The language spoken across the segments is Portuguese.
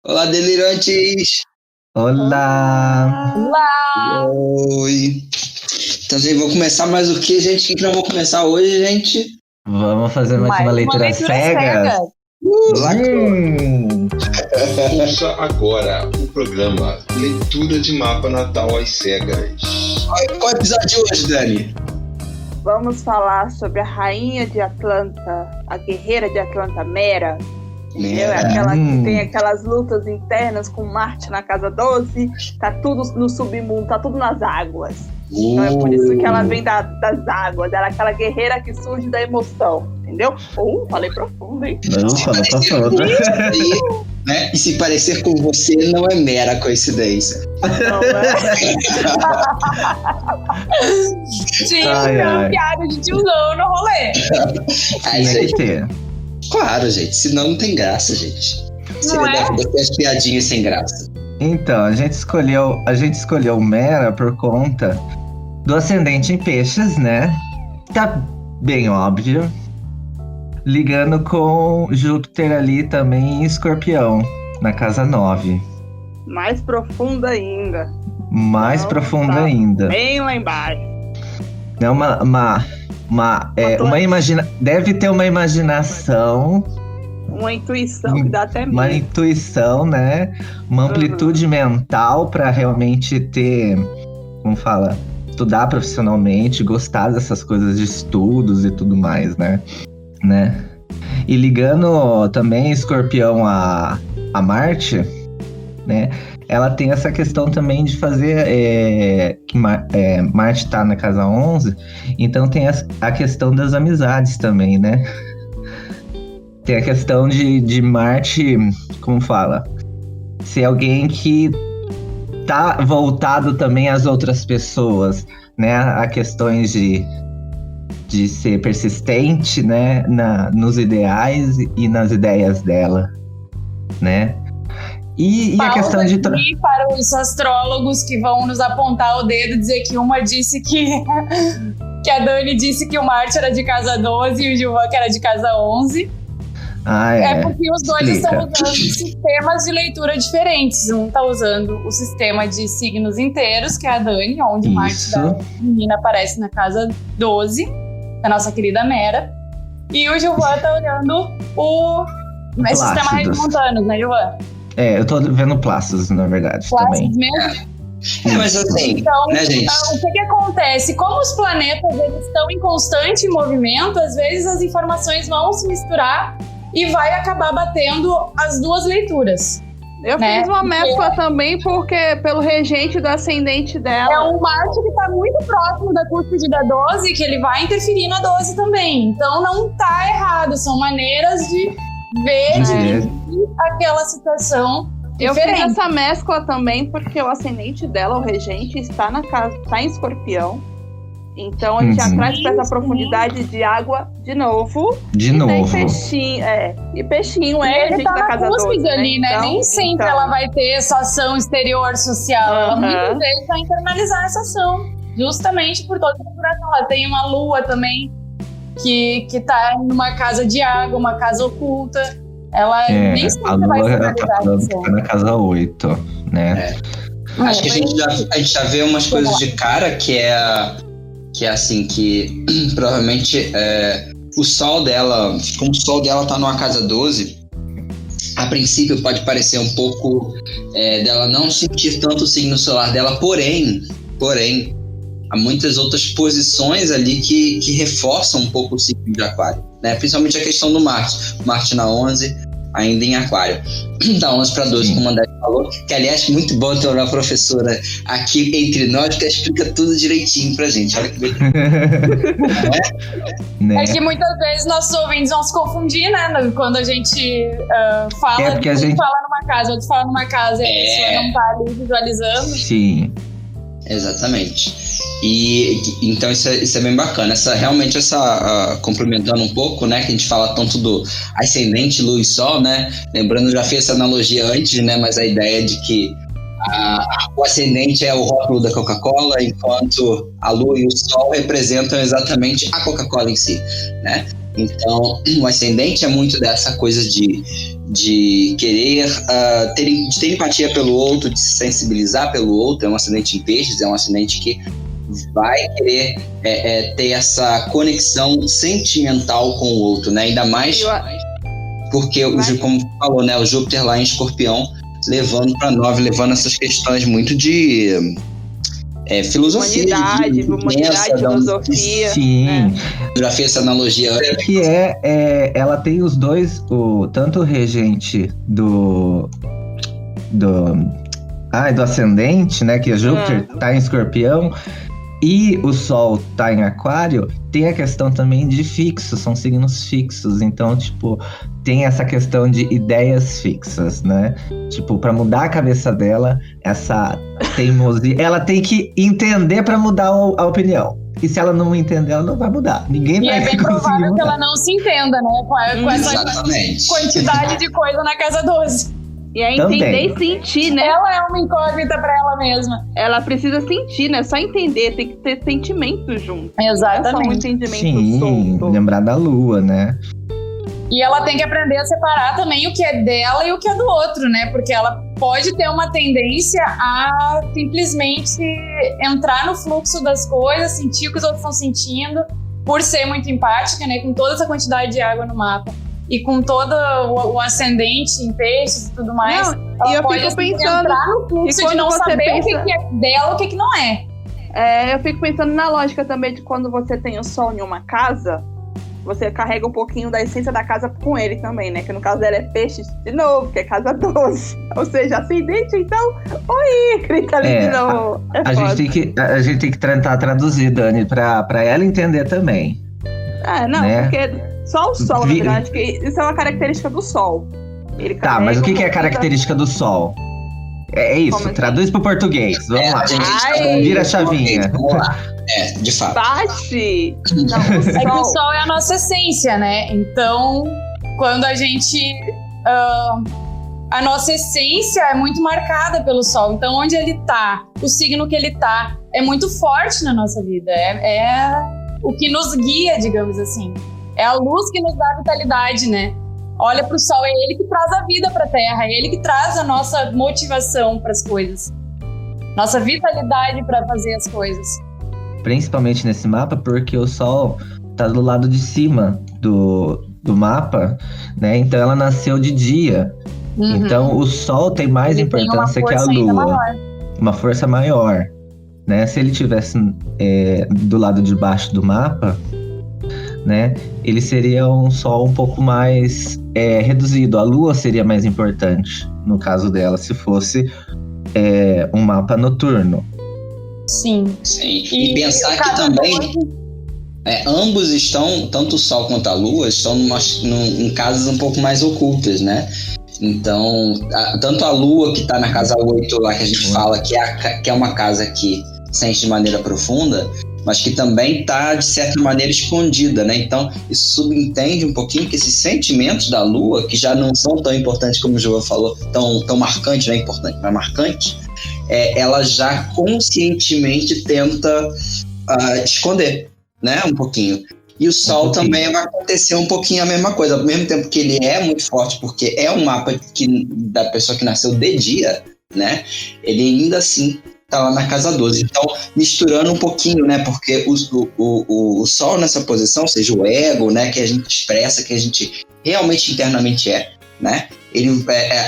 Olá, delirantes! Olá! Olá! Oi! Então, gente, vamos começar mais o que, gente? O que nós vamos começar hoje, gente? Vamos fazer mais uma leitura cega? Ouça agora o programa Leitura de Mapa Natal às Cegas. Qual é o episódio de hoje, Dani? Vamos falar sobre a rainha de Atlanta, a guerreira de Atlanta, Mera. Entendeu? É aquela que tem aquelas lutas internas com Marte na casa 12, tá tudo no submundo, tá tudo nas águas. Então é por isso que ela vem das águas, ela é aquela guerreira que surge da emoção, entendeu? Falei profundo, hein? Não, falou profundo. Né? E se parecer com você, não é mera coincidência. Não, é? Tinha uma piada de tiozão no rolê. Aí, gente, ter. claro, gente. Senão não tem graça, gente. Seria da vida ter as piadinhas sem graça. Então, a gente escolheu Mera por conta do ascendente em peixes, né? Tá bem óbvio. Ligando com Júpiter ali também em Escorpião, na casa 9. Mais profunda ainda. Mais profunda ainda. Bem lá embaixo. É deve ter uma imaginação. Uma intuição que dá até medo. Uma intuição, né? Uma amplitude mental para realmente ter, como fala, estudar profissionalmente, gostar dessas coisas de estudos e tudo mais, né? E ligando também Escorpião a Marte, né? Ela tem essa questão também de fazer que Marte tá na casa 11, então tem a questão das amizades também, né? Tem a questão de Marte, como fala, ser alguém que tá voltado também às outras pessoas, né? A questões de ser persistente, né? nos ideais e nas ideias dela, né? E a questão de... para os astrólogos que vão nos apontar o dedo, dizer que uma disse que a Dani disse que o Marte era de casa 12 e o Gilvan que era de casa 11. É porque os dois estão usando sistemas de leitura diferentes. Um está usando o sistema de signos inteiros, que é a Dani, onde Marte da menina aparece na casa 12, da nossa querida Mera. E o Gilvan está olhando o sistema regimontano, né, Gilvan? Eu tô vendo Plácidos, na verdade, Plácidos também. Mesmo? Mas assim, então, né, gente? O que acontece? Como os planetas eles estão em constante movimento, às vezes as informações vão se misturar e vai acabar batendo as duas leituras. Eu fiz uma mescla também porque pelo regente do ascendente dela. É um Marte que está muito próximo da cúspide da 12, que ele vai interferir na 12 também. Então não tá errado, são maneiras de ver, de viver aquela situação Eu diferente. fiz essa mescla também porque o ascendente dela, o regente, está na casa, está em Escorpião. Então a gente já traz para essa profundidade de água de novo. De novo. Tem peixinho, e peixinho ele gente tá da na casa cúspide 12, ali, né? Então, Nem sempre ela vai ter essa ação exterior social. Ela muitas vezes vai internalizar essa ação, justamente por toda a configuração. Ela tem uma lua também que tá numa casa de água, uma casa oculta. Ela nem sempre vai internalizar essa ação. Tá na casa 8, né? Acho que a gente já vê umas coisas de cara que é assim, que provavelmente o sol dela, como o sol dela tá numa casa 12, a princípio pode parecer um pouco dela não sentir tanto o signo solar dela, porém, há muitas outras posições ali que reforçam um pouco o signo de Aquário, né? Principalmente a questão do Marte na 11, ainda em Aquário. Da 11 para 12, como o André falou, que aliás muito bom ter uma professora aqui entre nós que explica tudo direitinho pra gente. Olha que beleza. É que muitas vezes nossos ouvintes vão se confundir, né? Quando a gente fala, porque a gente fala numa casa, outro fala numa casa, e a pessoa não tá ali visualizando. Sim. Exatamente. E então isso é bem bacana. Realmente complementando um pouco, né? Que a gente fala tanto do ascendente, lua e sol, né? Lembrando, já fiz essa analogia antes, né? Mas a ideia de que o ascendente é o rótulo da Coca-Cola, enquanto a lua e o sol representam exatamente a Coca-Cola em si, né? Então, o ascendente é muito dessa coisa de de querer ter empatia pelo outro, de se sensibilizar pelo outro. É um ascendente em peixes, é um ascendente que vai querer ter essa conexão sentimental com o outro, né? Ainda mais porque, como falou, né, o Júpiter lá em Escorpião, levando para 9, levando essas questões muito de filosofia. Humanidade, filosofia. Sim. Já fez essa analogia. Que ela tem os dois, tanto o regente do ascendente, né, que é Júpiter, tá em Escorpião, e o Sol tá em Aquário, tem a questão também de fixos, são signos fixos, então, tipo, tem essa questão de ideias fixas, né? Tipo, pra mudar a cabeça dela, essa teimosia, ela tem que entender pra mudar a opinião. E se ela não entender, ela não vai mudar. Ninguém vai conseguir mudar. E é bem provável que ela não se entenda, né? Com essa quantidade de coisa na casa 12. E é entender e sentir, né? Ela é uma incógnita pra ela mesma. Ela precisa sentir, né? Só entender, tem que ter sentimento junto. Exatamente. Não é só um entendimento solto. Lembrar da lua, né? E ela tem que aprender a separar também o que é dela e o que é do outro, né? Porque ela pode ter uma tendência a simplesmente entrar no fluxo das coisas, sentir o que os outros estão sentindo, por ser muito empática, né? Com toda essa quantidade de água no mapa. E com todo o ascendente em peixes e tudo mais, não, ela pode entrar no fluxo de não saber o que é dela, o que não é. Eu fico pensando na lógica também de quando você tem o Sol em uma casa, você carrega um pouquinho da essência da casa com ele também, né? Que no caso dela é peixes de novo, que é casa 12. Ou seja, ascendente, então, oi, grita ali de novo. A gente tem que tentar traduzir, Dani, pra ela entender também. Né? Porque só o Sol, na verdade, que isso é uma característica do Sol. Mas o que é a característica do Sol? É isso, assim? Traduz pro português. Vamos lá. Vira a chavinha. Vamos lá. De fato. Bate! Não, que o Sol é a nossa essência, né? Então, quando a gente... a nossa essência é muito marcada pelo Sol. Então, onde ele tá, o signo que ele tá, é muito forte na nossa vida. É o que nos guia, digamos assim. É a luz que nos dá vitalidade, né? Olha pro Sol, é ele que traz a vida pra Terra, é ele que traz a nossa motivação pras coisas. Nossa vitalidade pra fazer as coisas. Principalmente nesse mapa, porque o Sol tá do lado de cima do mapa, né? Então ela nasceu de dia. Então o Sol tem mais importância que a Lua. Uma força maior. Né? Se ele tivesse do lado de baixo do mapa, né, ele seria um Sol um pouco mais reduzido. A Lua seria mais importante, no caso dela, se fosse um mapa noturno. Sim. E pensar que também ambos estão, tanto o Sol quanto a Lua, estão em casas um pouco mais ocultas, né? Então, tanto a Lua, que está na casa 8 lá, que a gente fala que é uma casa que sente de maneira profunda, mas que também está, de certa maneira, escondida, né? Então, isso subentende um pouquinho que esses sentimentos da Lua, que já não são tão importantes, como o João falou, tão marcantes, não é importante, mas marcantes, ela já conscientemente tenta esconder, né? Um pouquinho. E o Sol também vai acontecer um pouquinho a mesma coisa, ao mesmo tempo que ele é muito forte, porque é um mapa da pessoa que nasceu de dia, né? Ele ainda assim tá lá na casa 12. Então, misturando um pouquinho, né? Porque o Sol nessa posição, ou seja, o ego, né? Que a gente expressa, que a gente realmente internamente né?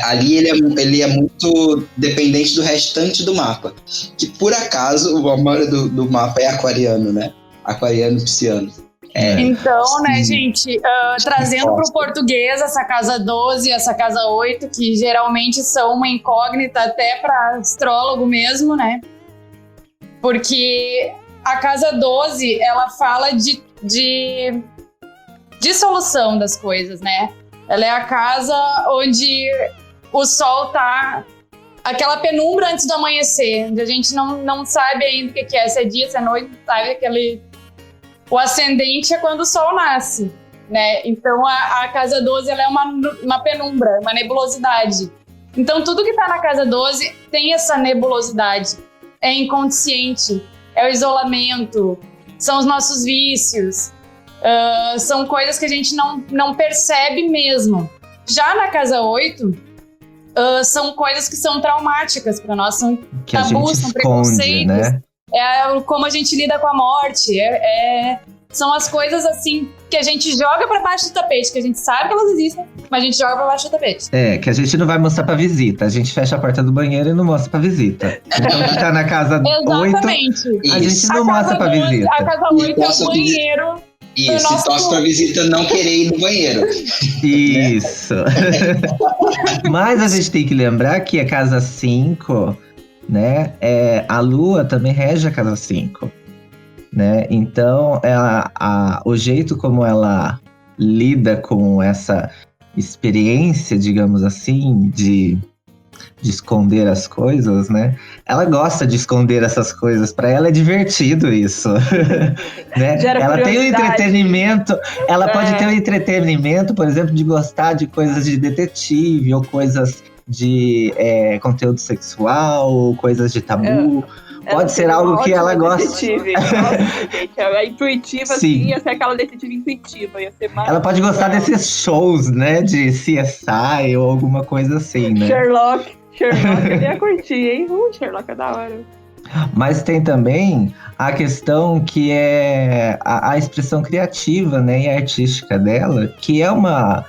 Ali ele é muito dependente do restante do mapa. Que, por acaso, a maioria do mapa é aquariano, né? Aquariano e pisciano. Então, né, gente, trazendo para o português essa casa 12 e essa casa 8, que geralmente são uma incógnita até para astrólogo mesmo, né? Porque a casa 12, ela fala de dissolução das coisas, né? Ela é a casa onde o Sol tá... Aquela penumbra antes do amanhecer, onde a gente não sabe ainda o que é, se é dia, se é noite, sabe? O ascendente é quando o Sol nasce, né? Então a casa 12 ela é uma penumbra, uma nebulosidade. Então tudo que tá na casa 12 tem essa nebulosidade. É inconsciente, é o isolamento, são os nossos vícios, são coisas que a gente não percebe mesmo. Já na casa 8, são coisas que são traumáticas para nós, são que a tabus, gente são esconde, preconceitos. né? É como a gente lida com a morte, são as coisas assim que a gente joga pra baixo do tapete, que a gente sabe que elas existem, mas a gente joga pra baixo do tapete. Que a gente não vai mostrar pra visita. A gente fecha a porta do banheiro e não mostra pra visita. Então, que tá na casa 8, Exatamente. a gente não mostra pra visita. A casa 8 é o banheiro. Isso, e torce pra visita não querer ir no banheiro. Isso. Mas a gente tem que lembrar que a casa 5, né? A Lua também rege a casa 5. Né? Então, o jeito como ela lida com essa experiência, digamos assim, de esconder as coisas, né? Ela gosta de esconder essas coisas. Para ela é divertido isso. Né? Ela tem o entretenimento. Ela pode ter o entretenimento, por exemplo, de gostar de coisas de detetive ou coisas de conteúdo sexual, ou coisas de tabu. Pode ser algo que ela gosta. Detetive. Nossa, gente, é intuitiva, assim, ia ser aquela detetive intuitiva, ia ser mais. Ela pode gostar desses shows, né, de CSI ou alguma coisa assim, né? Sherlock, eu ia curtir, hein? Sherlock é da hora. Mas tem também a questão que é a expressão criativa, né, e artística dela, que é uma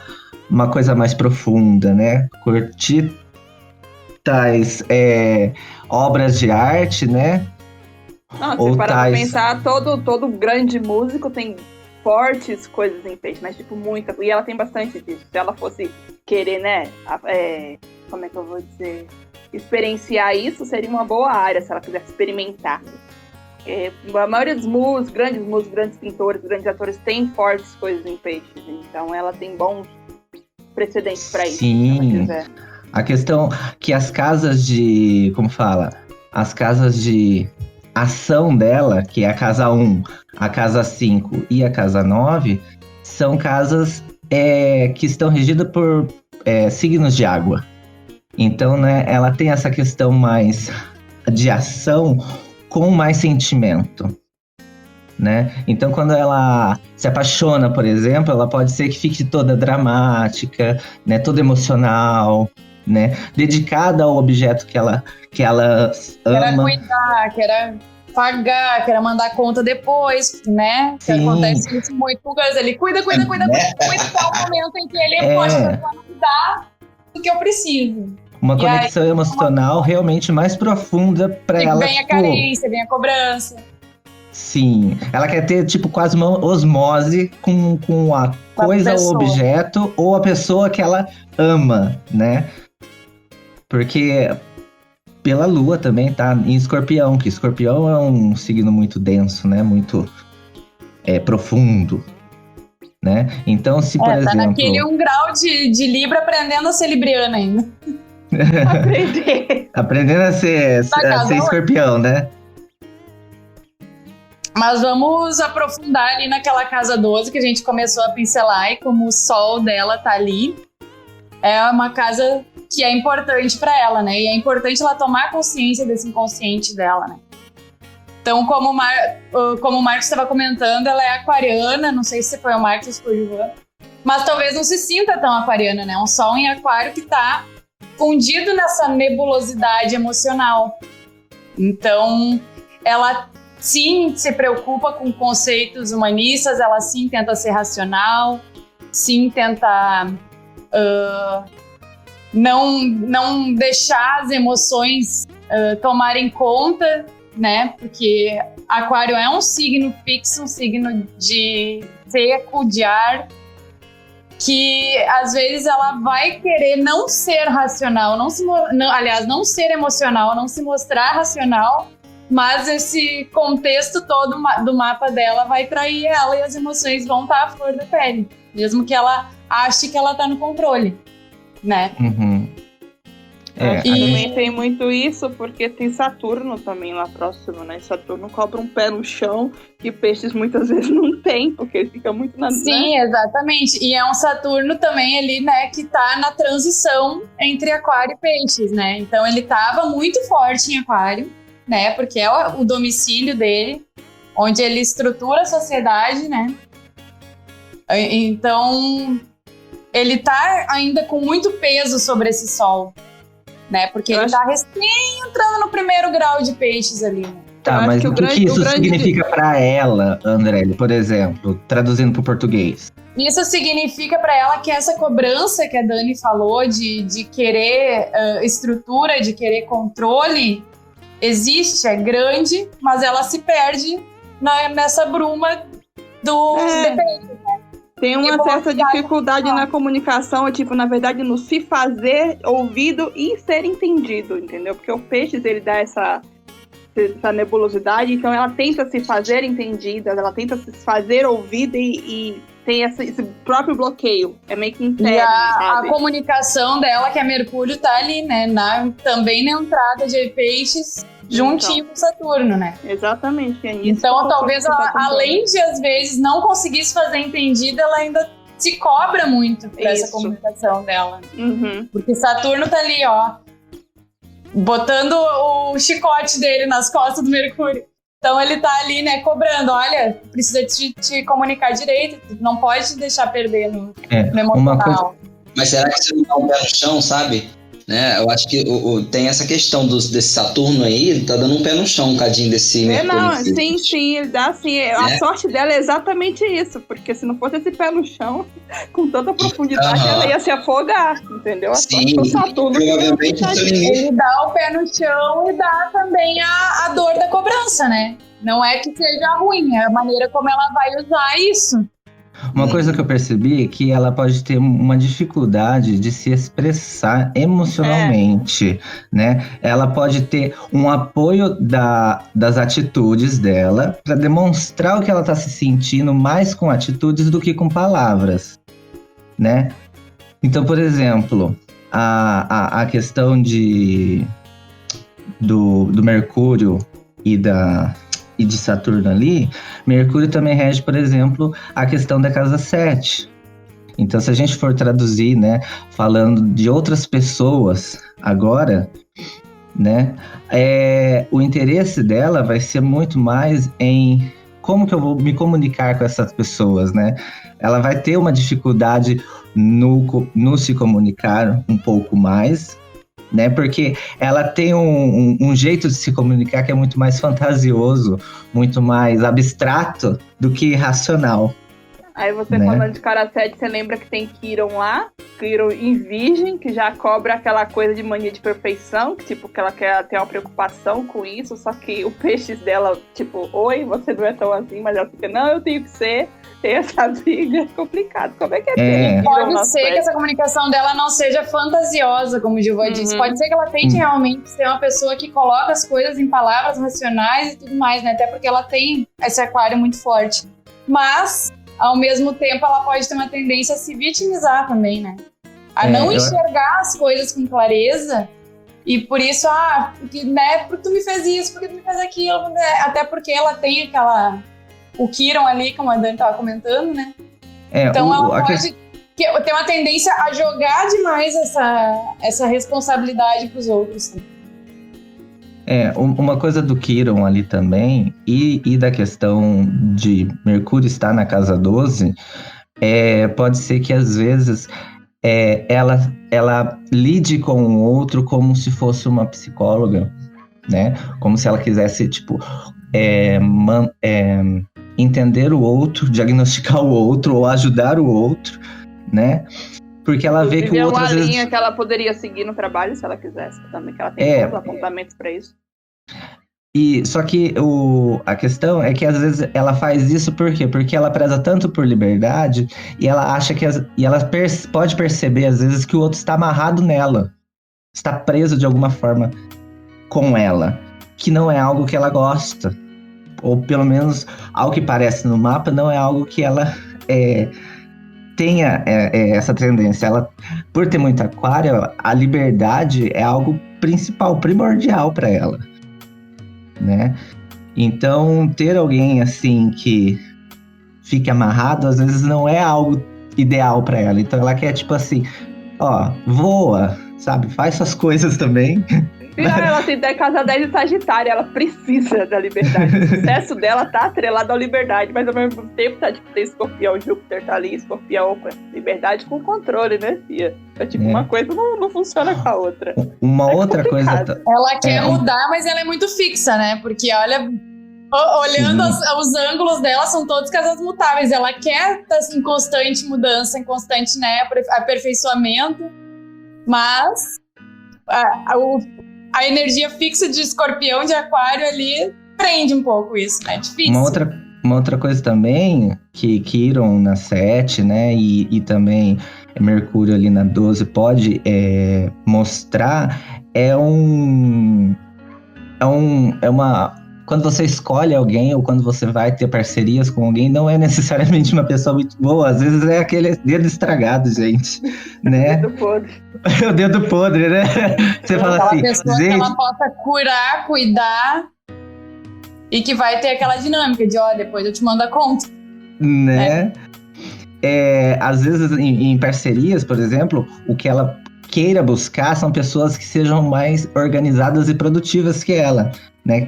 coisa mais profunda, né? Curtir tais obras de arte, né? Não, se parar pra pensar, todo grande músico tem fortes coisas em peixe, mas tipo, muita. E ela tem bastante disso. Se ela fosse querer, né? Como é que eu vou dizer? Experienciar isso, seria uma boa área se ela quisesse experimentar. A maioria dos músicos, grandes pintores, grandes atores tem fortes coisas em peixes. Então ela tem bons precedentes para isso. Sim. Se ela quiser. A questão que as casas de... Como fala? As casas de ação dela, que é a casa 1, a casa 5 e a casa 9, são casas que estão regidas por signos de água. Então, né, ela tem essa questão mais de ação com mais sentimento. Né? Então, quando ela se apaixona, por exemplo, ela pode ser que fique toda dramática, né, toda emocional, né, dedicada ao objeto que ela ama. Quer cuidar, quer pagar, quer mandar conta depois, né? Que acontece isso muito com o Gus. Ele cuida, até o momento em que ele pode cuidar do que eu preciso. Uma conexão emocional realmente mais profunda para ela. Vem a carência, vem a cobrança. Sim, ela quer ter tipo quase uma osmose com a coisa, o objeto ou a pessoa que ela ama, né? Porque pela Lua também tá em Escorpião, que Escorpião é um signo muito denso, né? Muito profundo, né? Então, se por exemplo... Tá naquele 1 grau de Libra aprendendo a ser libriana ainda. Aprendendo a ser Escorpião, né? Mas vamos aprofundar ali naquela casa 12 que a gente começou a pincelar, e como o sol dela tá ali, é uma casa que é importante para ela, né? E é importante ela tomar consciência desse inconsciente dela, né? Então, como o Marcos estava comentando, ela é aquariana, não sei se foi o Marcos ou se foi o João, mas talvez não se sinta tão aquariana, né? Um sol em aquário que tá fundido nessa nebulosidade emocional. Então, ela sim se preocupa com conceitos humanistas, ela sim tenta ser racional, sim tenta não deixar as emoções tomarem conta, né? Porque aquário é um signo fixo, um signo de seco, de ar, que às vezes ela vai querer não ser racional, não ser emocional, não se mostrar racional, mas esse contexto todo do mapa dela vai trair ela e as emoções vão estar à flor da pele, mesmo que ela ache que ela tá no controle, né? Uhum. Também tem muito isso, porque tem Saturno também lá próximo, né? Saturno cobra um pé no chão que peixes muitas vezes não tem, porque ele fica muito na... Sim, exatamente. E é um Saturno também ali, né, que tá na transição entre aquário e peixes, né? Então ele tava muito forte em aquário, né? Porque é o domicílio dele, onde ele estrutura a sociedade, né? Então... ele tá ainda com muito peso sobre esse sol, né? Porque ele tá recém entrando no primeiro grau de peixes ali, né? Tá, mas o que isso significa para ela, Andrelli, por exemplo, traduzindo para o português? Isso significa para ela que essa cobrança que a Dani falou de querer estrutura, de querer controle, existe, é grande, mas ela se perde nessa bruma do depende, né? Tem uma certa dificuldade na comunicação, tipo, na verdade, no se fazer ouvido e ser entendido, entendeu? Porque o Peixes, ele dá essa nebulosidade, então ela tenta se fazer entendida, ela tenta se fazer ouvida e tem esse próprio bloqueio. É meio que interno, e a sabe? comunicação dela, que é Mercúrio, tá ali, né? Também na entrada de Peixes, juntinho com Saturno, né? Exatamente. É isso. Então, talvez, além de, às vezes, não conseguir se fazer entendida, ela ainda se cobra muito por essa comunicação dela. Uhum. Porque Saturno tá ali, ó, botando o chicote dele nas costas do Mercúrio. Então ele tá ali, né, cobrando, olha, precisa te comunicar direito, não pode deixar perder no emocional. Mas será que você não dá um pé no chão, sabe? Né? Eu acho que tem essa questão desse Saturno aí, ele tá dando um pé no chão um cadinho desse Mercúrio. Não, sim, ele dá sim. A sorte dela é exatamente isso, porque se não fosse esse pé no chão, com tanta profundidade, ela ia se afogar, entendeu? A sorte do Saturno. Provavelmente ele dá o pé no chão e dá também a dor da cobrança, né? Não é que seja ruim, é a maneira como ela vai usar isso. Uma coisa que eu percebi é que ela pode ter uma dificuldade de se expressar emocionalmente, né? Ela pode ter um apoio das atitudes dela para demonstrar o que ela está se sentindo mais com atitudes do que com palavras, né? Então, por exemplo, a questão do Mercúrio e de Saturno ali, Mercúrio também rege, por exemplo, a questão da casa 7. Então, se a gente for traduzir, né, falando de outras pessoas agora, né, o interesse dela vai ser muito mais em como que eu vou me comunicar com essas pessoas, né? Ela vai ter uma dificuldade no se comunicar um pouco mais, né? Porque ela tem um jeito de se comunicar que é muito mais fantasioso, muito mais abstrato do que racional. Aí você, né, falando de cara 7, você lembra que tem Quiron lá, Quiron em Virgem, que já cobra aquela coisa de mania de perfeição, que tipo, que ela quer ter uma preocupação com isso, só que o Peixes dela, tipo, oi, você não é tão assim, mas ela fica, não, eu tenho que ser. Tem essa briga, é complicado. Como é que Pode ser que essa comunicação dela não seja fantasiosa, como o Gilva disse. Pode ser que ela tente realmente ser uma pessoa que coloca as coisas em palavras racionais e tudo mais, né? Até porque ela tem esse aquário muito forte. Mas, ao mesmo tempo, ela pode ter uma tendência a se vitimizar também, né? A não enxergar as coisas com clareza. E por isso, porque tu me fez isso, porque tu me fez aquilo. Né? Até porque ela tem o Quiron ali, como a Dani estava comentando, né? Então ela pode ter uma tendência a jogar demais essa responsabilidade para os outros. Uma coisa do Quiron ali também, e da questão de Mercúrio estar na casa 12, pode ser que às vezes ela lide com o outro como se fosse uma psicóloga, né? Como se ela quisesse, tipo, entender o outro, diagnosticar o outro ou ajudar o outro, né? Porque ela vê que o outro às vezes... linha que ela poderia seguir no trabalho se ela quisesse também, que ela tem todos os apontamentos para isso. Só que a questão é que às vezes ela faz isso por quê? Porque ela preza tanto por liberdade e ela acha que ela pode perceber às vezes que o outro está amarrado nela, está preso de alguma forma com ela, que não é algo que ela gosta. Ou pelo menos, ao que parece no mapa, não é algo que ela tenha essa tendência. Ela, por ter muito aquário, a liberdade é algo principal, primordial para ela, né? Então, ter alguém assim que fique amarrado, às vezes não é algo ideal para ela. Então, ela quer, tipo assim, voa, sabe? Faz suas coisas também, Ela tem casa 10 em Sagitário, ela precisa da liberdade. O sucesso dela tá atrelado à liberdade, mas ao mesmo tempo tá tipo, tem Escorpião, Júpiter tá ali, Escorpião, liberdade com controle, né, Fia? É tipo, uma coisa não funciona com a outra. Uma outra coisa... Ela quer mudar, mas ela é muito fixa, né? Porque olhando os ângulos dela, são todos casas mutáveis. Ela quer estar em constante mudança, em constante, né, aperfeiçoamento, mas a energia fixa de Escorpião, de Aquário ali, prende um pouco isso, né? Difícil. Uma outra coisa também, que Quiron na 7, né, e também Mercúrio ali na 12 pode mostrar, quando você escolhe alguém ou quando você vai ter parcerias com alguém, não é necessariamente uma pessoa muito boa. Às vezes é aquele dedo estragado, gente, né? O dedo podre. O dedo podre, né? Você fala assim, pessoa gente... que ela possa curar, cuidar e que vai ter aquela dinâmica de, depois eu te mando a conta. Né? Às vezes em parcerias, por exemplo, o que ela queira buscar são pessoas que sejam mais organizadas e produtivas que ela. Né,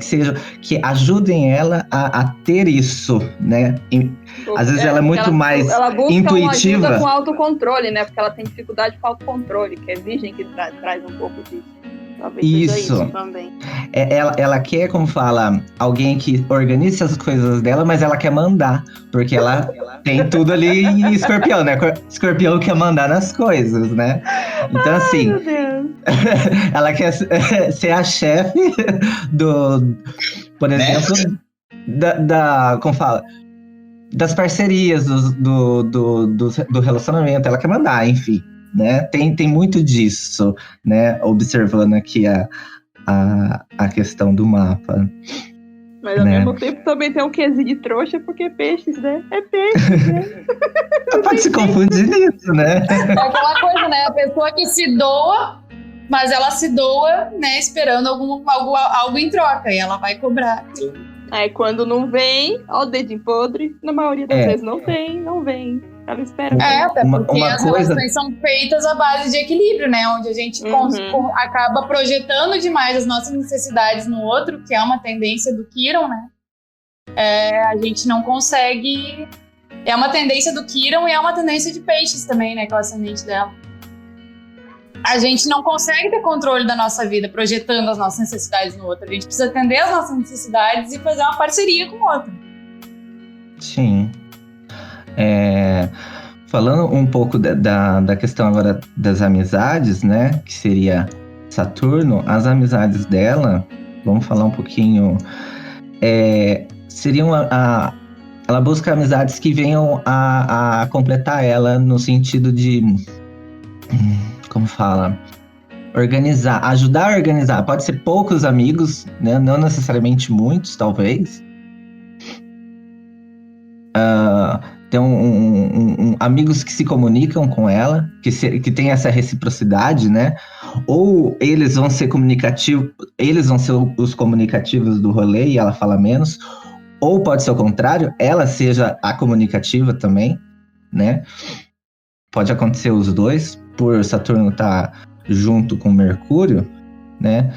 que ajudem ela a ter isso, né? Às vezes ela é muito mais intuitiva. Ela busca uma ajuda com autocontrole, né? Porque ela tem dificuldade com autocontrole, que é virgem que traz um pouco disso. Talvez isso também. Ela quer, como fala, alguém que organize as coisas dela, mas ela quer mandar, porque ela tem tudo ali em Escorpião, né? Escorpião quer mandar nas coisas, né? Então, assim, meu Deus. Ela quer ser a chefe por exemplo, como fala, das parcerias, do relacionamento. Ela quer mandar, enfim. Né? Tem muito disso, né? Observando aqui a questão do mapa. Mas ao mesmo tempo também tem um quesinho de trouxa, porque peixes, né? É peixe, né? Pode se confundir nisso, né? É aquela coisa, né? A pessoa que se doa, mas ela se doa, né? Esperando algo em troca, e ela vai cobrar. Aí quando não vem, ó o dedinho podre, na maioria das vezes não vem. Ela espera. Até porque as relações são feitas à base de equilíbrio, né? Onde a gente acaba projetando demais as nossas necessidades no outro, que é uma tendência do Quiron, né? A gente não consegue... É uma tendência do Quiron e é uma tendência de peixes também, né? Que é o ascendente dela. A gente não consegue ter controle da nossa vida projetando as nossas necessidades no outro. A gente precisa atender as nossas necessidades e fazer uma parceria com o outro. Sim. Falando um pouco da questão agora das amizades, né? Que seria Saturno. As amizades dela, vamos falar um pouquinho... seriam ela busca amizades que venham a completar ela no sentido de... Como fala? Organizar, ajudar a organizar. Pode ser poucos amigos, né? Não necessariamente muitos, talvez. Tem amigos que se comunicam com ela, que tem essa reciprocidade, né? Ou eles vão ser comunicativos, eles vão ser os comunicativos do rolê e ela fala menos. Ou pode ser o contrário, ela seja a comunicativa também, né? Pode acontecer os dois, por Saturno estar junto com Mercúrio, né?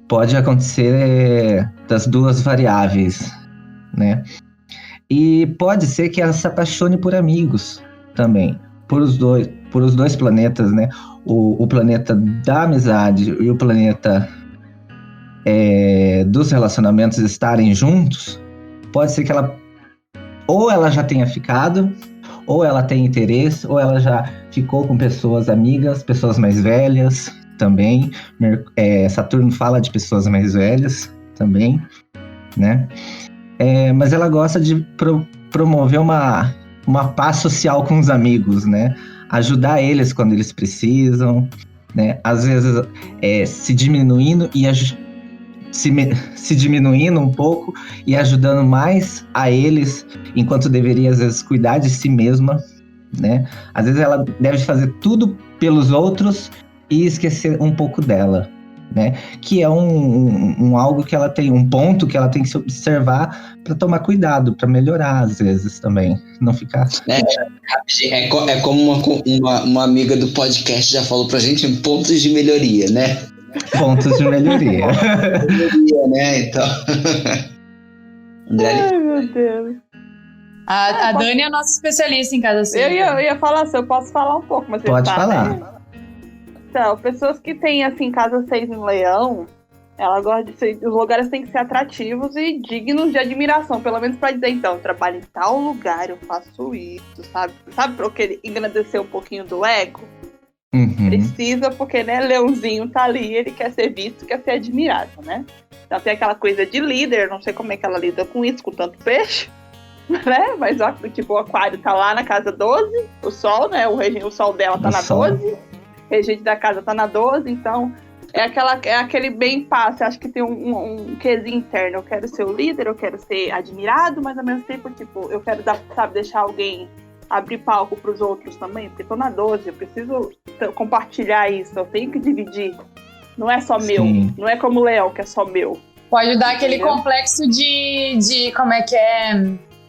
Pode acontecer das duas variáveis, né? E pode ser que ela se apaixone por amigos também, por os dois planetas, né? O planeta da amizade e o planeta dos relacionamentos estarem juntos. Pode ser que ela já tenha ficado, ou ela tem interesse, ou ela já ficou com pessoas amigas, pessoas mais velhas também. Saturno fala de pessoas mais velhas também, né? Mas ela gosta de promover uma paz social com os amigos, né? Ajudar eles quando eles precisam, né? Às vezes se diminuindo e se diminuindo um pouco e ajudando mais a eles, enquanto deveria, às vezes, cuidar de si mesma, né? Às vezes ela deve fazer tudo pelos outros e esquecer um pouco dela, né? Que é algo que ela tem, um ponto que ela tem que se observar para tomar cuidado, para melhorar, às vezes, também. Não ficar... É como uma amiga do podcast já falou pra gente, pontos de melhoria, né? Pontos de melhoria. Melhoria, né? Então. Ai, meu Deus. A Dani é a nossa especialista em casa 6. Eu ia falar assim, eu posso falar um pouco, mas Pode falar. Né? Então, pessoas que têm, assim, casa 6 em Leão, ela gosta de ser, os lugares têm que ser atrativos e dignos de admiração, pelo menos pra dizer, então, eu trabalho em tal lugar, eu faço isso, sabe? Sabe pra eu engrandecer um pouquinho do ego? Uhum. Precisa, porque, né, Leãozinho tá ali, ele quer ser visto, quer ser admirado, né? Então tem aquela coisa de líder, não sei como é que ela lida com isso, com tanto peixe, né? Mas, ó, tipo, o aquário tá lá na casa 12, o sol, né? O sol dela tá na 12, o regente da casa tá na 12, então é aquele bem passe. Acho que tem um quesinho interno. Eu quero ser o líder, eu quero ser admirado, mas ao mesmo tempo, tipo, eu quero deixar alguém abrir palco pros outros também, porque tô na 12, eu preciso compartilhar isso, eu tenho que dividir. Não é só meu, não é como o Leão, que é só meu. Pode dar aquele complexo de como é que é,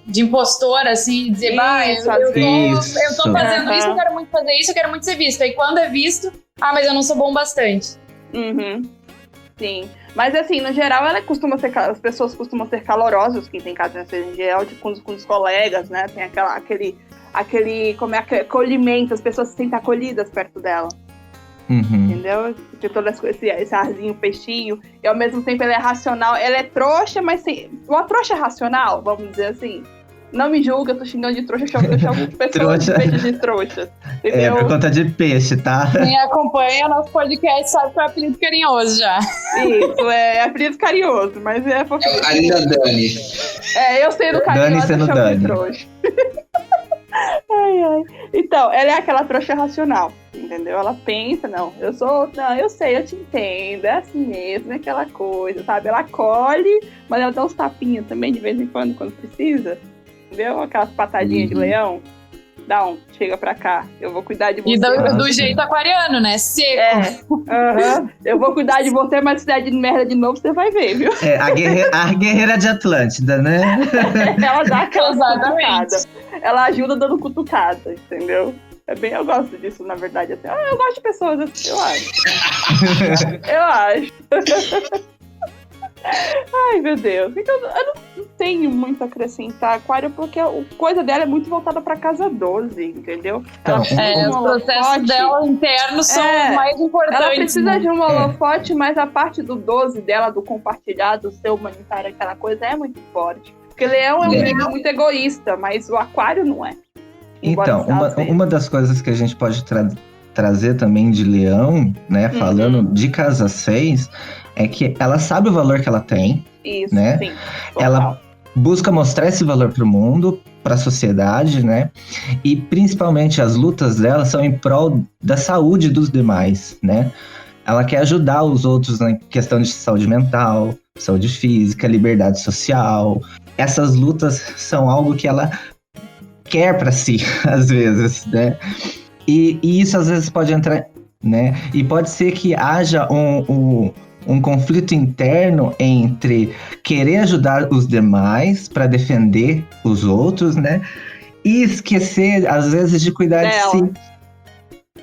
de impostor, assim, dizer, eu tô fazendo isso, eu quero muito fazer isso, eu quero muito ser visto. Aí quando é visto, mas eu não sou bom bastante. Uhum. Sim. Mas assim, no geral, as pessoas costumam ser calorosas, quem tem casa em geral, com os colegas, né? Tem aquele como é, acolhimento, as pessoas se sentem acolhidas perto dela. Uhum. Entendeu? Tem todo esse arzinho, peixinho, e ao mesmo tempo ela é racional, ela é trouxa, mas uma trouxa racional, vamos dizer assim. Não me julga, eu tô xingando de trouxa, eu chamo de pessoas de peixe de trouxa. Entendeu? É, por conta de peixe, tá? Quem acompanha o nosso podcast sabe que é um apelido carinhoso já. Isso, é apelido carinhoso, mas é porque... É o carinho da Dani. Eu sei do carinhoso, eu chamo Dani. de trouxa. Ai. Então, ela é aquela trouxa racional, entendeu? Ela pensa, eu sei, eu te entendo, é assim mesmo, é aquela coisa, sabe? Ela acolhe, mas ela dá uns tapinhas também de vez em quando precisa, entendeu? Aquelas patadinhas de leão. Chega pra cá, eu vou cuidar de você. E do jeito aquariano, né? Seco. Eu vou cuidar de você, mas se der de merda de novo, você vai ver, viu? A guerreira de Atlântida, né? Ela dá aquela cutucada. Ela ajuda dando cutucada, entendeu? Eu gosto disso, na verdade. Assim. Eu gosto de pessoas assim, eu acho. Eu acho. Ai, meu Deus. Então, eu não tenho muito a acrescentar Aquário, porque a coisa dela é muito voltada pra casa 12, entendeu? Então, os processos dela internos são mais importantes. Ela precisa de um holofote, mas a parte do 12 dela, do compartilhado, do ser humanitário, aquela coisa, é muito forte. Porque Leão é um signo muito egoísta, mas o Aquário não é. Então, uma das coisas que a gente pode trazer também de Leão, né, falando de casa 6, é que ela sabe o valor que ela tem. Isso, né? sim. Ela busca mostrar esse valor para o mundo, para a sociedade, né? E principalmente as lutas dela são em prol da saúde dos demais, né? Ela quer ajudar os outros na questão de saúde mental, saúde física, liberdade social. Essas lutas são algo que ela quer para si, às vezes, né? E isso às vezes pode entrar, né? E pode ser que haja um conflito interno entre querer ajudar os demais para defender os outros, né? E esquecer, às vezes, de cuidar de si,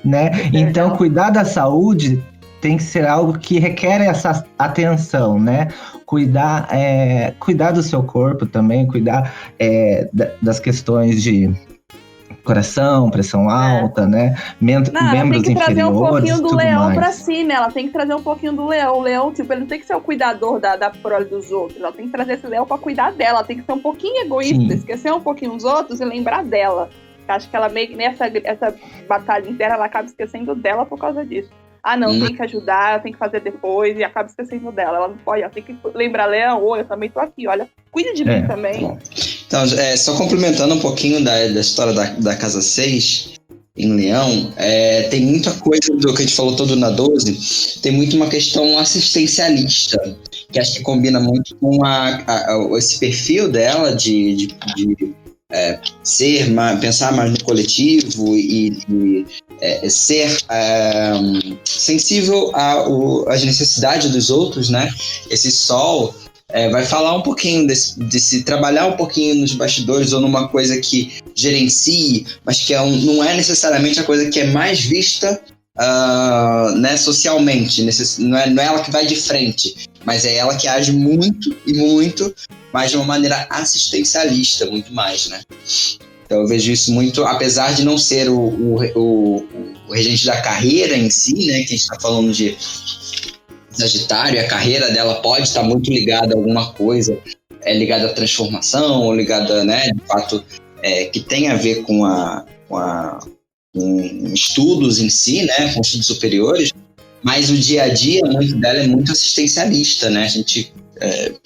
né? Então, cuidar da saúde tem que ser algo que requer essa atenção, né? Cuidar do seu corpo também, cuidar das questões de coração, pressão alta, né? Membros inferiores, ela tem que trazer um pouquinho do leão mais. pra si, né? Ela tem que trazer um pouquinho do leão. O leão, tipo, ele não tem que ser o cuidador da prole dos outros. Ela tem que trazer esse leão pra cuidar dela. Ela tem que ser um pouquinho egoísta, esquecer um pouquinho os outros e lembrar dela. Acho que ela meio que nessa batalha interna, ela acaba esquecendo dela por causa disso. Tem que ajudar, tem que fazer depois, e acaba esquecendo dela. Ela não pode, ela tem que lembrar, Leão, eu também tô aqui, olha, cuida de mim também. Então, só complementando um pouquinho da história da Casa 6, em Leão, tem muita coisa do que a gente falou todo na 12, tem muito uma questão assistencialista, que acho que combina muito com esse perfil dela de pensar mais no coletivo e ser sensível às necessidades dos outros, né? Esse sol vai falar um pouquinho desse trabalhar um pouquinho nos bastidores ou numa coisa que gerencie, mas que não é necessariamente a coisa que é mais vista né, socialmente. Não é ela que vai de frente, mas é ela que age muito, mas de uma maneira assistencialista, muito mais, né? Então eu vejo isso muito, apesar de não ser o regente da carreira em si, né, que a gente está falando de Sagitário, a carreira dela pode estar muito ligada a alguma coisa, ligada à transformação, ou ligada, né, de fato, que tem a ver com estudos em si, né, com estudos superiores, mas o dia a dia, muito dela é muito assistencialista, né, a gente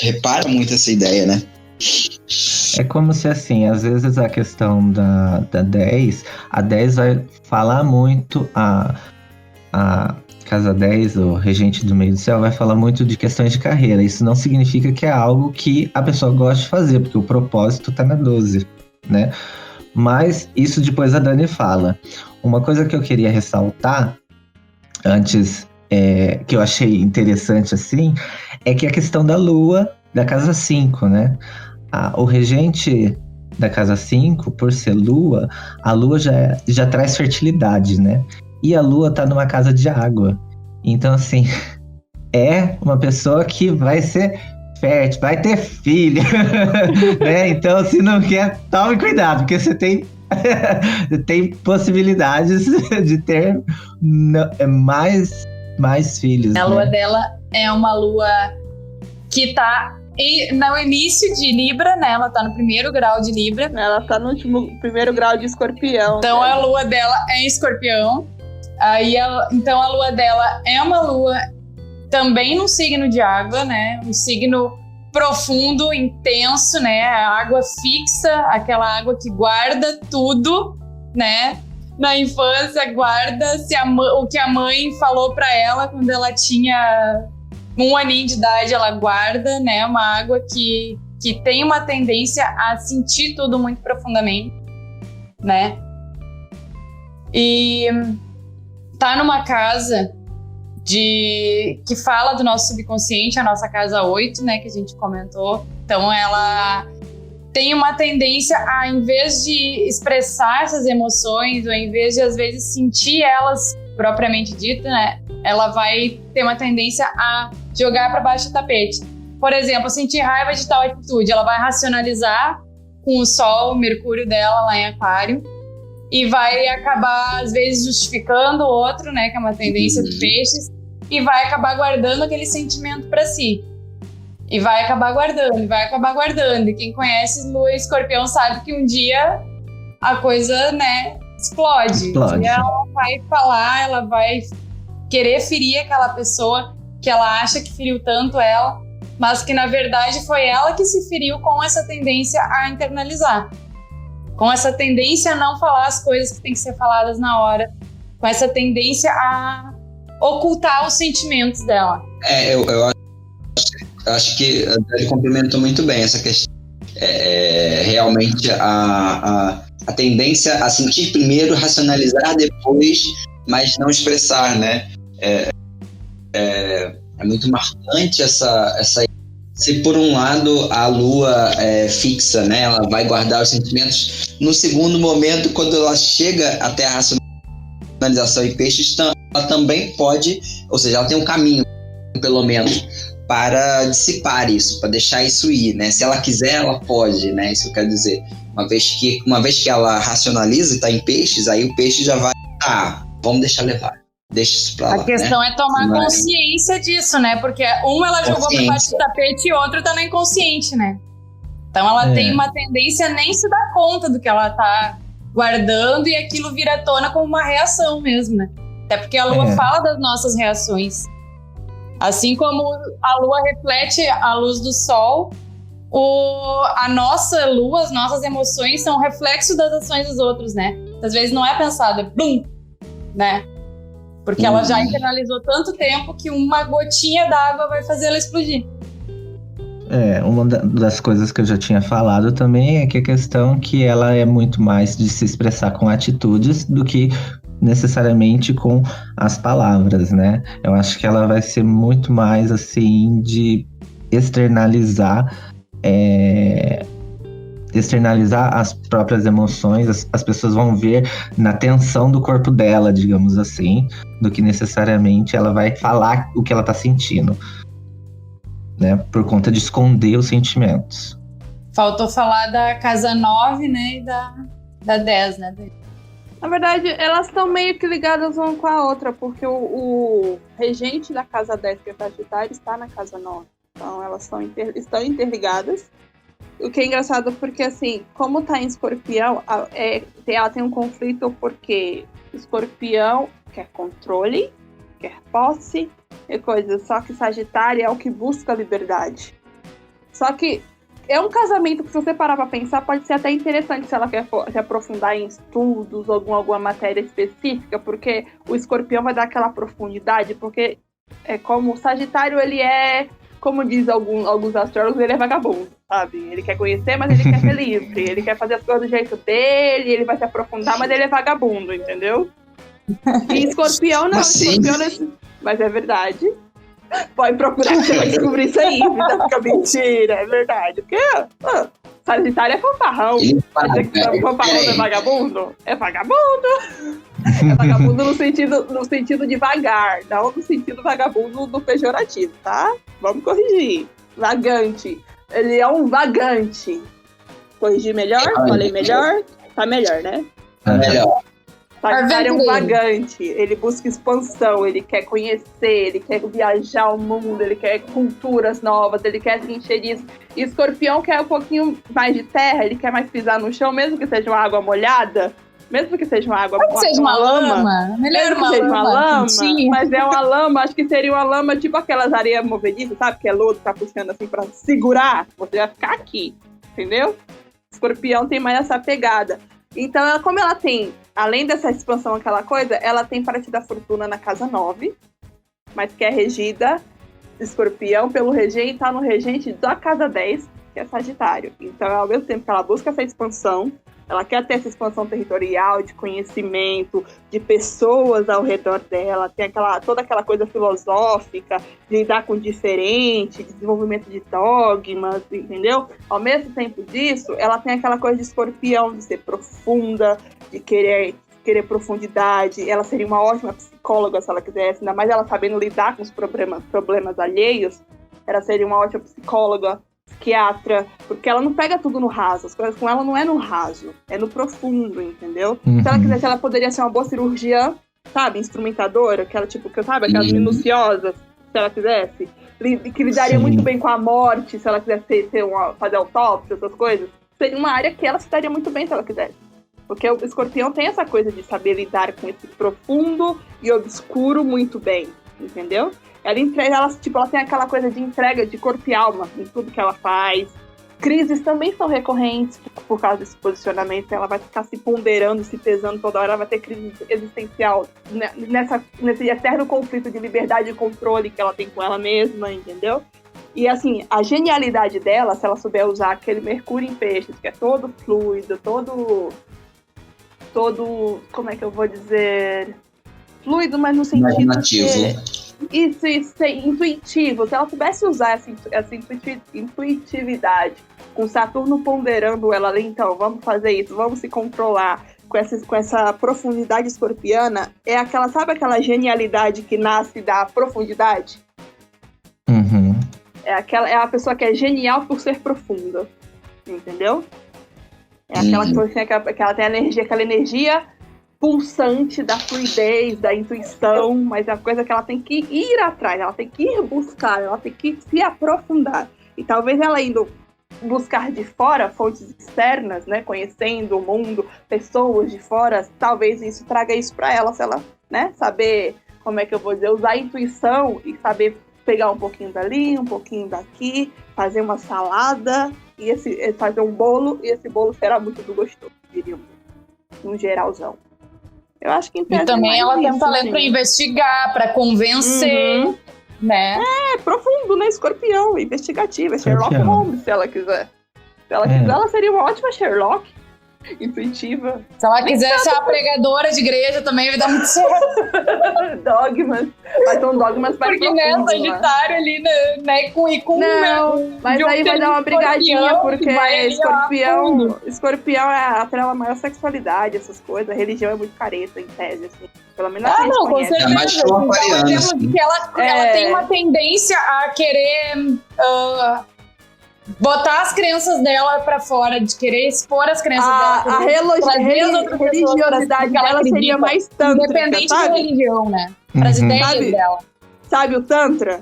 repara muito essa ideia, né. É como se, assim, às vezes a questão da 10, a 10 vai falar muito, a Casa 10, o regente do meio do céu, vai falar muito de questões de carreira. Isso não significa que é algo que a pessoa gosta de fazer, porque o propósito tá na 12, né? Mas isso depois a Dani fala. Uma coisa que eu queria ressaltar antes, que eu achei interessante, assim, é que a questão da lua da Casa 5, né? O regente da Casa 5, por ser lua, a lua já traz fertilidade, né? E a lua tá numa casa de água. Então, assim, é uma pessoa que vai ser fértil, vai ter filho, né? Então, se não quer, tome cuidado, porque você tem possibilidades de ter mais filhos. A lua dela é uma lua que tá no início de Libra, né? Ela tá no 1º grau de Libra. Ela tá no 1º grau de Escorpião. Então, a lua dela é em Escorpião. Então, a lua dela é uma lua também num signo de água, né? Um signo profundo, intenso, né? A água fixa, aquela água que guarda tudo, né? Na infância, guarda o que a mãe falou pra ela quando ela tinha 1 aninho de idade, ela guarda, né? Uma água que tem uma tendência a sentir tudo muito profundamente, né? E tá numa casa que fala do nosso subconsciente, a nossa casa 8, né? Que a gente comentou. Então, ela tem uma tendência a, em vez de expressar essas emoções, ou em vez de, às vezes, sentir elas propriamente dita, né? Ela vai ter uma tendência a jogar para baixo do tapete. Por exemplo, sentir raiva de tal atitude, ela vai racionalizar com o Sol, o Mercúrio dela lá em Aquário, e vai acabar, às vezes, justificando o outro, né, que é uma tendência dos peixes, e vai acabar guardando aquele sentimento para si. E vai acabar guardando. E quem conhece Lua e Escorpião sabe que um dia a coisa, né, explode. Um dia ela vai falar, ela vai querer ferir aquela pessoa que ela acha que feriu tanto ela, mas que na verdade foi ela que se feriu com essa tendência a internalizar, com essa tendência a não falar as coisas que têm que ser faladas na hora, com essa tendência a ocultar os sentimentos dela. Eu acho que a Dani complementou muito bem essa questão. Realmente a tendência a sentir primeiro, racionalizar depois, mas não expressar, né? É muito marcante essa. Se por um lado a lua é fixa, né? Ela vai guardar os sentimentos. No segundo momento, quando ela chega até a racionalização em peixes, ela também pode, ou seja, ela tem um caminho, pelo menos, para dissipar isso, para deixar isso ir, né? Se ela quiser, ela pode, né? Isso eu quero dizer. Uma vez que ela racionaliza e está em peixes, aí o peixe já vai, vamos deixar levar. Deixa isso pra lá. A questão é tomar consciência disso, né? Porque ela jogou pra baixo do tapete e outro tá no inconsciente, né? Então ela tem uma tendência a nem se dar conta do que ela tá guardando e aquilo vira à tona como uma reação mesmo, né? Até porque a lua fala das nossas reações. Assim como a lua reflete a luz do sol, a nossa lua, as nossas emoções são reflexo das ações dos outros, né? Às vezes não é pensado, é blum, né? Porque ela já internalizou tanto tempo que uma gotinha d'água vai fazer ela explodir. Uma das coisas que eu já tinha falado também é que a questão que ela é muito mais de se expressar com atitudes do que necessariamente com as palavras, né? Eu acho que ela vai ser muito mais, assim, de externalizar externalizar as próprias emoções, as pessoas vão ver na tensão do corpo dela, digamos assim, do que necessariamente ela vai falar o que ela tá sentindo, né? Por conta de esconder os sentimentos. Faltou falar da casa 9, né, e da 10, né? Na verdade, elas estão meio que ligadas uma com a outra, porque o regente da casa 10, que é Sagitário, está na casa 9. Então, elas estão interligadas. O que é engraçado porque, assim, como tá em Escorpião, ela tem um conflito porque Escorpião quer controle, quer posse e coisas. Só que Sagitário é o que busca liberdade. Só que é um casamento que, se você parar pra pensar, pode ser até interessante se ela quer se aprofundar em estudos ou alguma matéria específica, porque o Escorpião vai dar aquela profundidade, porque é como o Sagitário, ele é, como diz alguns astrólogos, ele é vagabundo, sabe? Ele quer conhecer, mas ele quer ser livre, ele quer fazer as coisas do jeito dele, ele vai se aprofundar, mas ele é vagabundo, entendeu? E Escorpião não, mas é verdade. Pode procurar, você vai descobrir isso aí. Não fica mentira, é verdade. Porque Sagitário é fanfarrão. Fanfarrão é vagabundo? É vagabundo. É vagabundo no sentido de vagar, não no sentido vagabundo do pejorativo, tá? Vamos corrigir. Vagante. Ele é um vagante. Corrigi melhor? Falei melhor? Tá melhor, né? Tá melhor. Sagitário é um vagante, ele busca expansão, ele quer conhecer, ele quer viajar o mundo, ele quer culturas novas, ele quer se encher disso. E Escorpião quer um pouquinho mais de terra, ele quer mais pisar no chão, mesmo que seja uma água molhada, mesmo que seja uma água molhada. Seja uma lama. Melhor que seja uma lama, mas é uma lama, acho que seria uma lama tipo aquelas areias movediças, sabe? Que é lodo, tá puxando assim pra segurar, você vai ficar aqui, entendeu? Escorpião tem mais essa pegada. Então, como ela tem, além dessa expansão, aquela coisa, ela tem parte da fortuna na casa 9, mas que é regida, Escorpião, pelo regente, tá no regente da casa 10, que é Sagitário. Então, ao mesmo tempo que ela busca essa expansão, ela quer ter essa expansão territorial, de conhecimento, de pessoas ao redor dela, tem toda aquela coisa filosófica, de lidar com o diferente, de desenvolvimento de dogmas, entendeu? Ao mesmo tempo disso, ela tem aquela coisa de Escorpião, de ser profunda, de querer profundidade. Ela seria uma ótima psicóloga se ela quisesse, ainda mais ela sabendo lidar com os problemas alheios. Ela seria uma ótima psicóloga, psiquiatra, porque ela não pega tudo no raso, as coisas com ela não é no raso, é no profundo, entendeu? Se ela quisesse, ela poderia ser uma boa cirurgiã, sabe, instrumentadora, aquela tipo, sabe, aquelas minuciosas, se ela quisesse, que lidaria muito bem com a morte, se ela quisesse fazer autópsia, essas coisas, seria uma área que ela se daria muito bem se ela quisesse. Porque o Escorpião tem essa coisa de saber lidar com esse profundo e obscuro muito bem, entendeu? Ela tem aquela coisa de entrega de corpo e alma em tudo que ela faz. Crises também são recorrentes por causa desse posicionamento. Ela vai ficar se ponderando, se pesando toda hora. Ela vai ter crise existencial nesse eterno conflito de liberdade e controle que ela tem com ela mesma, entendeu? E assim, a genialidade dela, se ela souber usar aquele Mercúrio em Peixes, que é todo fluido, todo, como é que eu vou dizer? Fluido, mas no sentido Isso, é intuitivo. Se ela soubesse usar essa intuitividade, com Saturno ponderando ela ali, então, vamos fazer isso, vamos se controlar, com essa profundidade escorpiana, sabe aquela genialidade que nasce da profundidade? Uhum. É a pessoa que é genial por ser profunda, entendeu? É aquela que ela tem aquela energia pulsante da fluidez, da intuição, mas é a coisa que ela tem que ir atrás, ela tem que ir buscar, ela tem que se aprofundar. E talvez ela indo buscar de fora fontes externas, né, conhecendo o mundo, pessoas de fora, talvez isso traga isso para ela, se ela, né, saber, como é que eu vou dizer, usar a intuição e saber pegar um pouquinho dali, um pouquinho daqui, fazer uma salada e fazer um bolo, e esse bolo será muito gostoso, diríamos, num geralzão. Eu acho que e também ela tem um talento para investigar, para convencer, né? É profundo, né? Escorpião, investigativa, Sherlock Holmes, se ela quiser. Se ela quiser, ela seria uma ótima Sherlock. intuitiva. Se ela quiser ser uma pregadora de igreja também, vai dar muito certo. Dogmas. Mas são dogmas mais Porque, né, profundos, Sagitário ali, né, com não, mas aí vai dar uma brigadinha, porque escorpião atrela a maior sexualidade, essas coisas. A religião é muito careta, em tese, assim. Pelo menos a gente conhece. É mais que uma aquariana, assim. Que ela tem uma tendência a querer botar as crenças dela pra fora, de querer expor as crenças dela. A religiosidade dela seria mais tântrica, independente sabe? da religião, né? Para as ideias dela. Sabe o Tantra?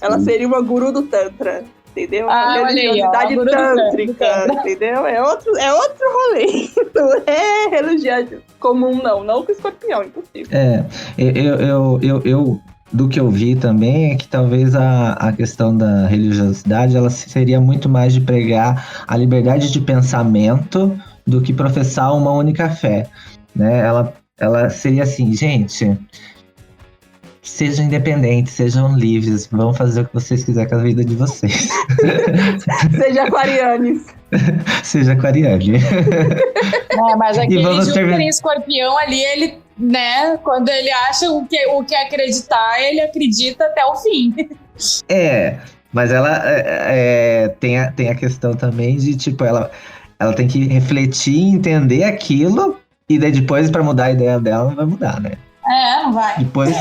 Ela seria uma guru do Tantra, entendeu? A religiosidade tântrica, entendeu? É outro rolê. Não é religião comum, não com escorpião, impossível. Eu do que eu vi também é que talvez a questão da religiosidade ela seria muito mais de pregar a liberdade de pensamento do que professar uma única fé, né? Ela seria assim, gente, sejam independentes, sejam livres, vão fazer o que vocês quiserem com a vida de vocês. Seja aquarianes. Seja aquariane. Mas aquele escorpião ali, ele, né, quando ele acha o que acreditar, ele acredita até o fim. Mas ela tem a questão também de, tipo, ela tem que refletir, entender aquilo, e daí depois, pra mudar a ideia dela, não vai mudar, né? Não vai. Depois,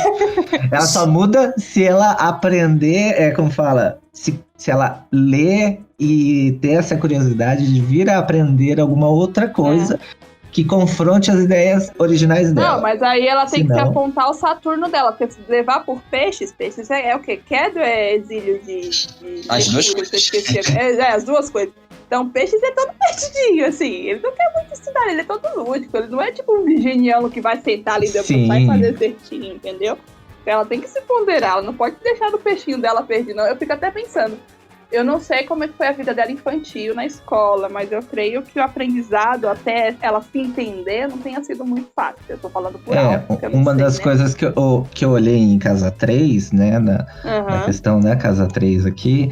ela só muda se ela aprender, como fala, se ela ler e ter essa curiosidade de vir a aprender alguma outra coisa que confronte as ideias originais dela. Não, mas aí ela tem que se apontar o Saturno dela, porque se levar por peixes é o quê? Quedo é exílio de as duas coisas. As duas coisas. Então, peixes é todo perdidinho, assim. Ele não quer muito estudar, ele é todo lúdico. Ele não é tipo um virginiano que vai sentar ali depois e vai fazer certinho, entendeu? Ela tem que se ponderar, ela não pode deixar o peixinho dela perdido, não. Eu fico até pensando, eu não sei como é que foi a vida dela infantil na escola, mas eu creio que o aprendizado, até ela se entender, não tenha sido muito fácil. Eu tô falando por alto. Uma das coisas que eu olhei em Casa 3, né, na questão da Casa 3 aqui,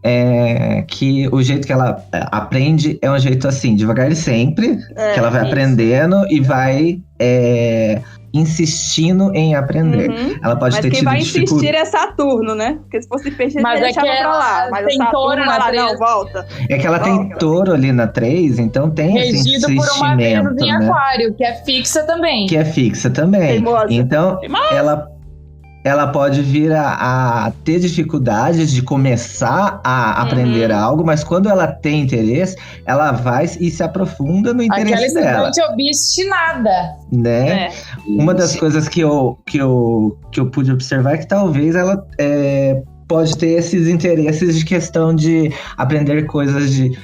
é que o jeito que ela aprende é um jeito assim, devagar e sempre, que ela vai aprendendo e vai insistindo em aprender. Ela pode ter tido dificuldade. Mas quem vai insistir é Saturno, né? Porque se fosse peixe, ele deixava pra lá. Mas o Saturno vai lá, não, volta. É que ela tem touro ali na 3, então tem esse insistimento, regido por uma Vênus em Aquário, que é fixa também. Teimosa. Então, ela pode vir a ter dificuldades de começar a aprender algo, mas quando ela tem interesse, ela vai e se aprofunda no interesse dela. Aquela estudante obstinada. Né? Uma das coisas que eu pude observar é que talvez ela pode ter esses interesses de questão de aprender coisas de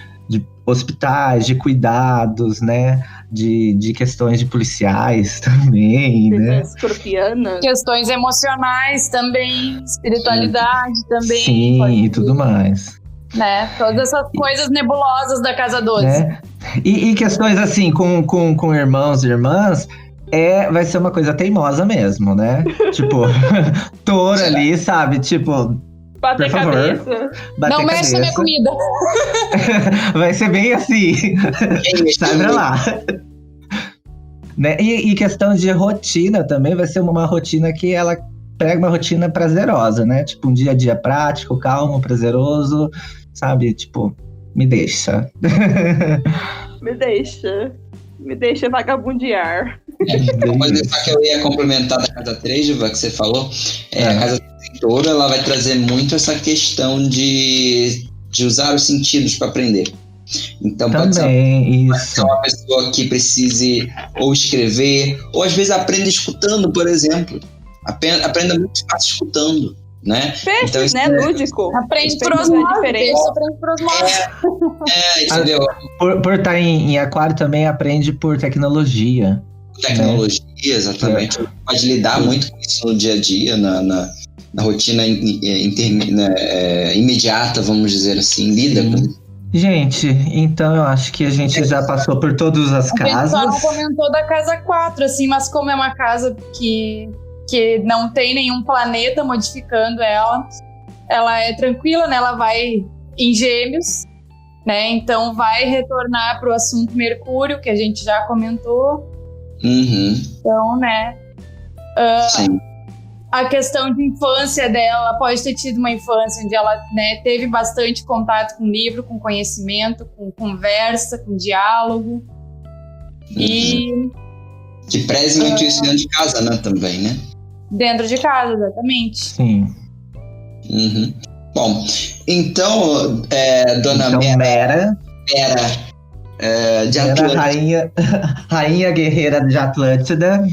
hospitais, de cuidados, né? De questões de policiais também, né? Escorpiana. Questões emocionais também, espiritualidade também. Sim, e tudo mais. Né? Todas essas coisas nebulosas da Casa 12. Né? E questões assim, com irmãos e irmãs, vai ser uma coisa teimosa mesmo, né? Tipo, touro ali, sabe? Tipo... Bater cabeça. Não mexe na minha comida. Vai ser bem assim. Sai pra lá. Né? E questão de rotina também, vai ser uma rotina que ela prega uma rotina prazerosa, né? Tipo, um dia a dia prático, calmo, prazeroso, sabe? Tipo, me deixa. Me deixa vagabundear. Uma coisa só que eu ia complementar da Casa 3, Juva, que você falou, a Casa 3 Touro, ela vai trazer muito essa questão de usar os sentidos para aprender. Então pode ser uma pessoa que precise ou escrever, ou às vezes aprenda escutando, por exemplo. Aprenda muito fácil escutando, né? Peixes, então, né? Lúdico. Aprende por osmose. Entendeu? Por estar em Aquário também aprende por tecnologia. Tecnologia, exatamente. Pode lidar muito com isso no dia a dia, na rotina imediata, vamos dizer assim. Lida com isso. Gente, então eu acho que a gente já passou por todas as casas. A gente só não comentou da Casa 4, assim, mas como é uma casa que não tem nenhum planeta modificando ela é tranquila, né? Ela vai em Gêmeos, né? Então vai retornar para o assunto Mercúrio, que a gente já comentou. Então, né? Sim. A questão de infância dela, pode ter tido uma infância onde ela, né, teve bastante contato com livro, com conhecimento, com conversa, com diálogo. E que preze muito isso dentro de casa, né, também, né? Dentro de casa, exatamente. Sim. Bom, então, Dona Mera de Atlântida. Rainha guerreira de Atlântida.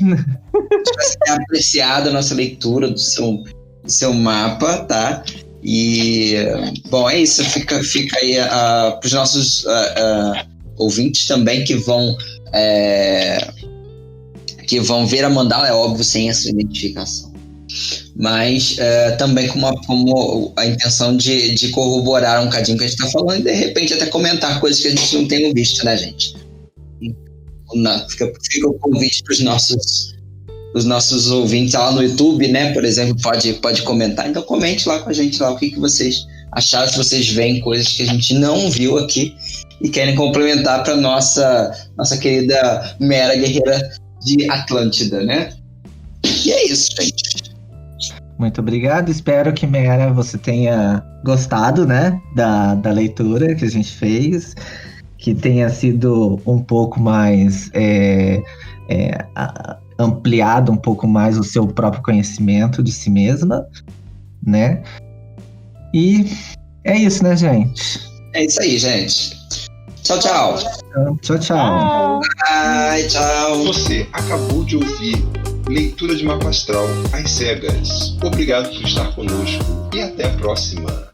Vai ser apreciada a nossa leitura do seu mapa, tá? E, bom, é isso. Fica aí para os nossos ouvintes também que vão ver a mandala, é óbvio, sem essa identificação. Mas também como a intenção de corroborar um bocadinho o que a gente está falando e, de repente, até comentar coisas que a gente não tem visto, né, gente? Fica o convite para os nossos ouvintes lá no YouTube, né, por exemplo, pode comentar. Então comente lá com a gente lá o que vocês acharam, se vocês veem coisas que a gente não viu aqui e querem complementar para nossa querida Mera guerreira de Atlântida, né? E é isso, gente. Muito obrigado, espero que, Mera, você tenha gostado, né, da leitura que a gente fez, que tenha sido um pouco mais ampliado um pouco mais o seu próprio conhecimento de si mesma, né? E é isso, né, gente? É isso aí, gente. Tchau, tchau. Tchau. Bye, tchau. Você acabou de ouvir Leitura de Mapa Astral às Cegas. Obrigado por estar conosco e até a próxima.